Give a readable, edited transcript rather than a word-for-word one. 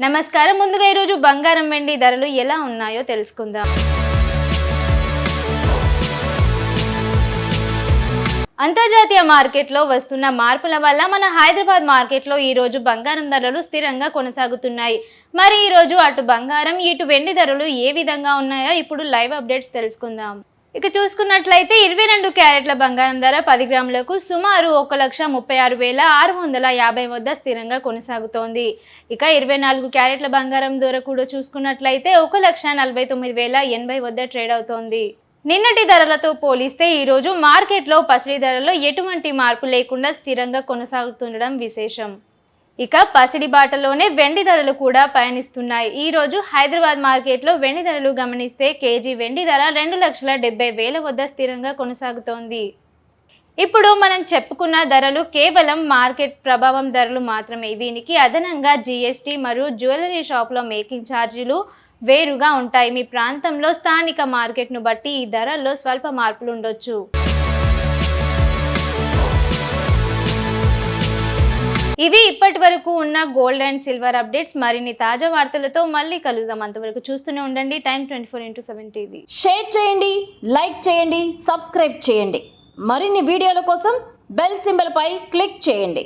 నమస్కారం. ముందుగా ఈరోజు బంగారం వెండి ధరలు ఎలా ఉన్నాయో తెలుసుకుందాం. అంతర్జాతీయ మార్కెట్లో వస్తున్న మార్పుల వల్ల మన హైదరాబాద్ మార్కెట్లో ఈరోజు బంగారం ధరలు స్థిరంగా కొనసాగుతున్నాయి. మరి ఈరోజు అటు బంగారం ఇటు వెండి ధరలు ఏ విధంగా ఉన్నాయో ఇప్పుడు లైవ్ అప్డేట్స్ తెలుసుకుందాం. ఇక చూసుకున్నట్లయితే 22 క్యారెట్ల బంగారం ధర 10 గ్రాములకు సుమారు 1,36,650 వద్ద స్థిరంగా కొనసాగుతోంది. ఇక 24 క్యారెట్ల బంగారం ధర కూడా చూసుకున్నట్లయితే 1,49,080 వద్ద ట్రేడ్ అవుతోంది. నిన్నటి ధరలతో పోలిస్తే ఈరోజు మార్కెట్లో పసిడి ధరలో ఎటువంటి మార్పు లేకుండా స్థిరంగా కొనసాగుతుండడం విశేషం. ఇక పసిడి బాటలోనే వెండి ధరలు కూడా పయనిస్తున్నాయి. ఈ రోజు హైదరాబాద్ మార్కెట్లో వెండి ధరలు గమనిస్తే కేజీ వెండి ధర 2,70,000 వద్ద స్థిరంగా కొనసాగుతోంది. ఇప్పుడు మనం చెప్పుకున్న ధరలు కేవలం మార్కెట్ ప్రభావం ధరలు మాత్రమే. దీనికి అదనంగా జీఎస్టీ మరియు జ్యువెలరీ షాప్లో మేకింగ్ ఛార్జీలు వేరుగా ఉంటాయి. మీ ప్రాంతంలో స్థానిక మార్కెట్ను బట్టి ఈ ధరల్లో స్వల్ప మార్పులు ఉండొచ్చు. ఇవి ఇప్పటి వరకు ఉన్న గోల్డ్ అండ్ సిల్వర్ అప్డేట్స్. మరిన్ని తాజా వార్తలతో మళ్ళీ కలుద్దాం. అంతవరకు చూస్తూనే ఉండండి టైమ్ 24x7 టీవీ. షేర్ చేయండి, లైక్ చేయండి, సబ్స్క్రైబ్ చేయండి. మరిన్ని వీడియోల కోసం బెల్ సింబల్ పై క్లిక్ చేయండి.